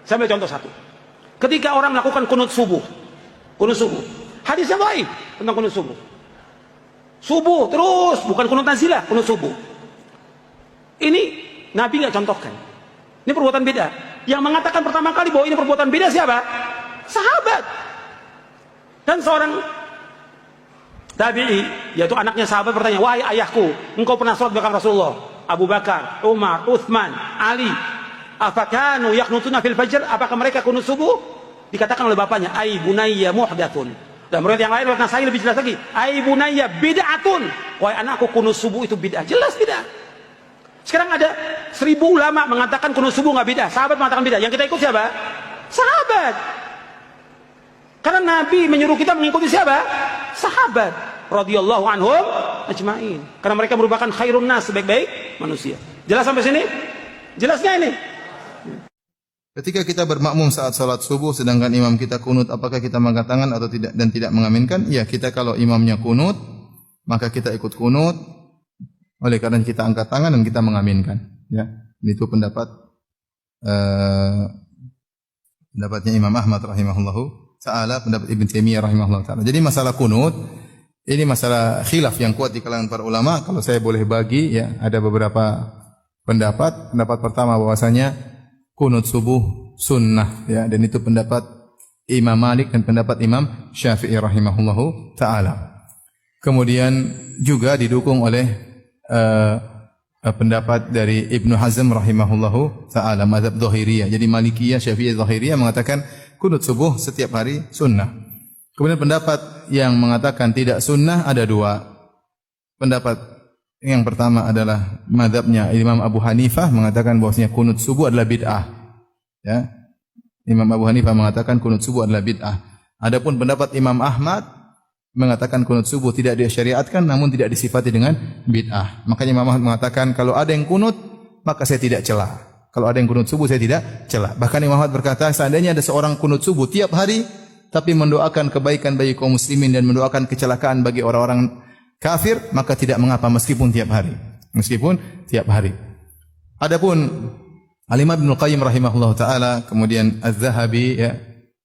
Saya ambil contoh satu. Ketika orang melakukan kunut subuh, hadisnya baik tentang kunut subuh. Subuh terus, bukan kunut nazilah, kunut subuh. Ini Nabi nggak contohkan. Ini perbuatan beda. Yang mengatakan pertama kali bahwa ini perbuatan beda siapa? Sahabat. Dan seorang tabi'i, yaitu anaknya sahabat bertanya, wahai ayahku, engkau pernah sholat belakang Rasulullah? Abu Bakar, Umar, Uthman, Ali, afakanu yaknutuna fil fajr, apakah mereka kunut subuh? Dikatakan oleh bapaknya, ai bunayya muhdatsun. Dan menurut yang lain, menurut Nasai lebih jelas lagi, ai bunayya bid'atun. Wahai anakku, kunut subuh itu bid'ah. Jelas bid'ah. Sekarang ada 1000 ulama mengatakan kunut subuh nggak bid'ah, sahabat mengatakan bid'ah. Yang kita ikut siapa? Sahabat. Karena Nabi menyuruh kita mengikuti siapa? Sahabat radhiyallahu anhum ajma'in. Karena mereka merupakan khairun nas, sebaik-baik manusia. Jelas sampai sini? Jelasnya ini. Ketika kita bermakmum saat salat subuh sedangkan imam kita kunut, apakah kita mengangkat tangan atau tidak dan tidak mengaminkan? Ya, kita kalau imamnya kunut, maka kita ikut kunut. Oleh karena kita angkat tangan dan kita mengaminkan. Ya, itu pendapatnya Imam Ahmad rahimahullahu ta'ala, pendapat Ibn Taimiyah rahimahullahu ta'ala. Jadi masalah kunut ini masalah khilaf yang kuat di kalangan para ulama. Kalau saya boleh bagi, ya, ada beberapa pendapat. Pendapat pertama bahwasanya kunut subuh sunnah, ya, dan itu pendapat Imam Malik dan pendapat Imam Syafi'i rahimahullahu ta'ala. Kemudian juga didukung oleh pendapat dari Ibnu Hazm rahimahullahu ta'ala, mazhab Zahiriyah. Jadi Malikiyah, Syafi'iyah, Zahiriyah mengatakan kunut subuh setiap hari sunnah. Kemudian pendapat yang mengatakan tidak sunnah ada dua. Pendapat yang pertama adalah mazhabnya Imam Abu Hanifah mengatakan bahwasanya kunut subuh adalah bid'ah. Ya. Imam Abu Hanifah mengatakan kunut subuh adalah bid'ah. Adapun pendapat Imam Ahmad mengatakan kunut subuh tidak disyariatkan namun tidak disifati dengan bid'ah. Makanya Imam Ahmad mengatakan kalau ada yang kunut maka saya tidak cela. Kalau ada yang kunut subuh saya tidak cela. Bahkan Imam Ahmad berkata seandainya ada seorang kunut subuh tiap hari tapi mendoakan kebaikan bagi kaum muslimin dan mendoakan kecelakaan bagi orang-orang kafir, maka tidak mengapa meskipun tiap hari. Meskipun tiap hari. Adapun Al-Imam Ibnu Qayyim rahimahullahu taala, kemudian Az-Zahabi, ya,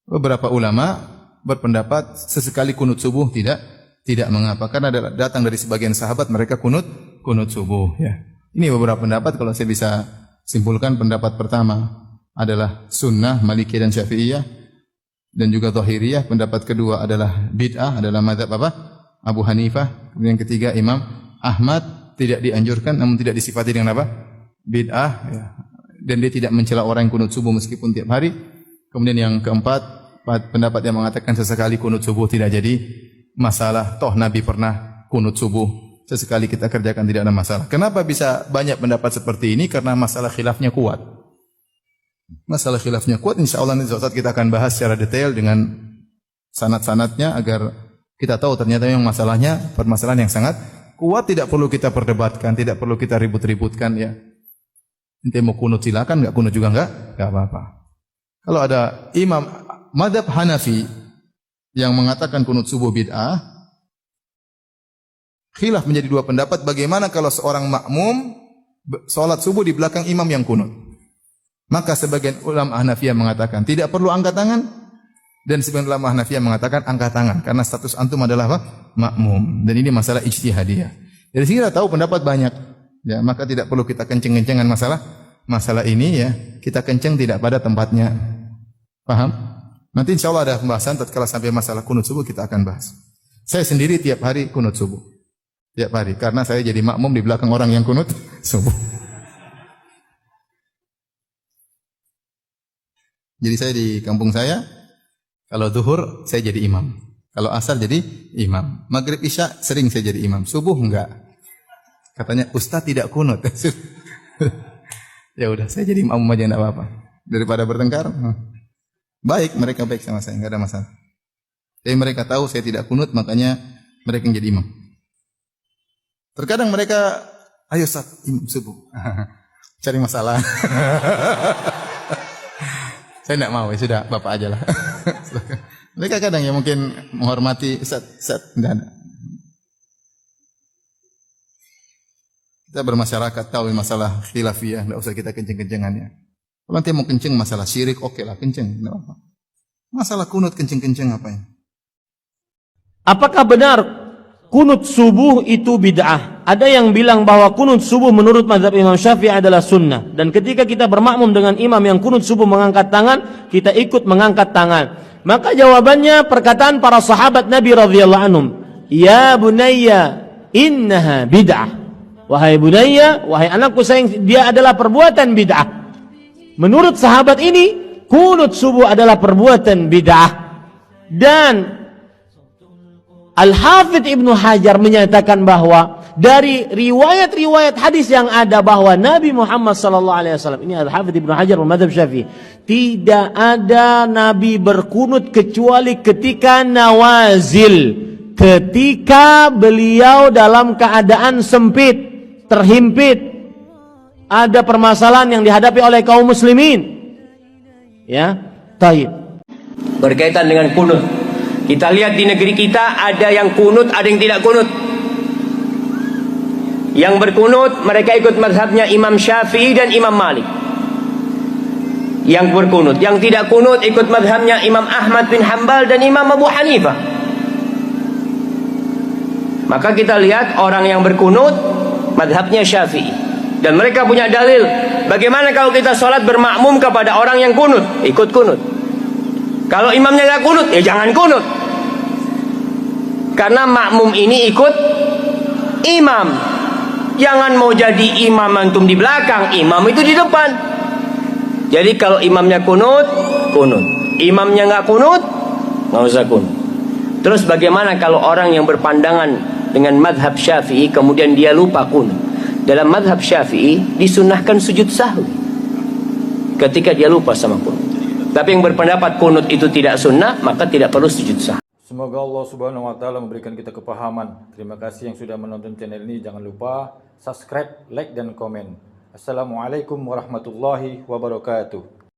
beberapa ulama berpendapat sesekali kunut subuh tidak mengapa karena datang dari sebagian sahabat mereka kunut subuh, ya. Ini beberapa pendapat. Kalau saya bisa simpulkan, pendapat pertama adalah sunnah Malikiyah dan Syafi'iyah dan juga Zahiriyah. Pendapat kedua adalah bid'ah, adalah mazhab apa? Abu Hanifah. Kemudian yang ketiga Imam Ahmad, tidak dianjurkan namun tidak disifati dengan apa? Bid'ah, ya. Dan dia tidak mencela orang yang kunut subuh meskipun tiap hari. Kemudian yang keempat, pendapat yang mengatakan sesekali kunut subuh tidak jadi masalah. Toh Nabi pernah kunut subuh. Sesekali kita kerjakan tidak ada masalah. Kenapa bisa banyak pendapat seperti ini? Karena masalah khilafnya kuat. Masalah khilafnya kuat. InsyaAllah nanti suatu saat kita akan bahas secara detail dengan sanad-sanadnya agar kita tahu ternyata yang masalahnya permasalahan yang sangat kuat. Tidak perlu kita perdebatkan, tidak perlu kita ribut-ributkan, ya. Nanti mau kunut silakan, enggak kunut juga enggak apa-apa. Kalau ada imam mazhab Hanafi yang mengatakan kunut subuh bid'ah, khilaf menjadi dua pendapat. Bagaimana kalau seorang makmum salat subuh di belakang imam yang kunut? Maka sebagian ulama Hanafiyah mengatakan tidak perlu angkat tangan, dan sebagian ulama Hanafiyah mengatakan angkat tangan karena status antum adalah apa? Makmum. Dan ini masalah ijtihadiyah. Dari sini kita tahu pendapat banyak, ya, maka tidak perlu kita kenceng-kencengan masalah ini, ya. Kita kenceng tidak pada tempatnya. Paham? Nanti insyaallah ada pembahasan tatkala sampai masalah kunut subuh kita akan bahas. Saya sendiri tiap hari kunut subuh. Tiap hari karena saya jadi makmum di belakang orang yang kunut subuh. Jadi saya di kampung saya kalau zuhur saya jadi imam. Kalau asar jadi imam. Maghrib isya sering saya jadi imam. Subuh enggak. Katanya ustaz tidak kunut. Ya udah saya jadi imam aja enggak apa-apa. Daripada bertengkar. Baik, mereka baik sama saya, enggak ada masalah. Tapi mereka tahu saya tidak kunut, makanya mereka yang jadi imam. Terkadang mereka, ayo Ustaz, imam subuh. Cari masalah. Saya enggak mau, ya sudah, Bapak aja lah. Mereka kadang ya mungkin menghormati Ustaz, enggak ada. Kita bermasyarakat tahu masalah khilafiyah, enggak usah kita kenceng-kencengannya. Kalau nanti mau kencing masalah syirik, oke lah kencing, enggak apa. Masalah kunut kencing-kencing apa ya? Apakah benar kunut subuh itu bid'ah? Ada yang bilang bahwa kunut subuh menurut mazhab Imam Syafi'i adalah sunnah. Dan ketika kita bermakmum dengan imam yang kunut subuh mengangkat tangan, kita ikut mengangkat tangan. Maka jawabannya perkataan para sahabat Nabi radhiyallahu anhum, ya bunayya innaha bid'ah. Wahai bunayya, wahai anakku sayang, dia adalah perbuatan bid'ah. Menurut sahabat ini, kunut subuh adalah perbuatan bid'ah. Dan Al-Hafidz Ibnu Hajar menyatakan bahwa dari riwayat-riwayat hadis yang ada bahwa Nabi Muhammad SAW, ini Al-Hafidz Ibnu Hajar mazhab Syafi'i, tidak ada Nabi berkunut kecuali ketika nawazil, ketika beliau dalam keadaan sempit, terhimpit, ada permasalahan yang dihadapi oleh kaum muslimin. Ya, taib. Berkaitan dengan kunut, kita lihat di negeri kita ada yang kunut, ada yang tidak kunut. Yang berkunut mereka ikut mazhabnya Imam Syafi'i dan Imam Malik. Yang berkunut, yang tidak kunut ikut mazhabnya Imam Ahmad bin Hanbal dan Imam Abu Hanifah. Maka kita lihat orang yang berkunut mazhabnya Syafi'i. Dan mereka punya dalil. Bagaimana kalau kita sholat bermakmum kepada orang yang kunut? Ikut kunut. Kalau imamnya nggak kunut, ya jangan kunut. Karena makmum ini ikut imam. Jangan mau jadi imam antum di belakang, imam itu di depan. Jadi kalau imamnya kunut, kunut. Imamnya nggak kunut, nggak usah kunut. Terus bagaimana kalau orang yang berpandangan dengan madhab Syafi'i kemudian dia lupa kunut? Dalam madhab Syafi'i disunnahkan sujud sahwi ketika dia lupa sama kunut. Tapi yang berpendapat kunut itu tidak sunnah, maka tidak perlu sujud sahwi. Semoga Allah Subhanahu wa taala memberikan kita kepahaman. Terima kasih yang sudah menonton channel ini. Jangan lupa subscribe, like dan komen. Assalamualaikum warahmatullahi wabarakatuh.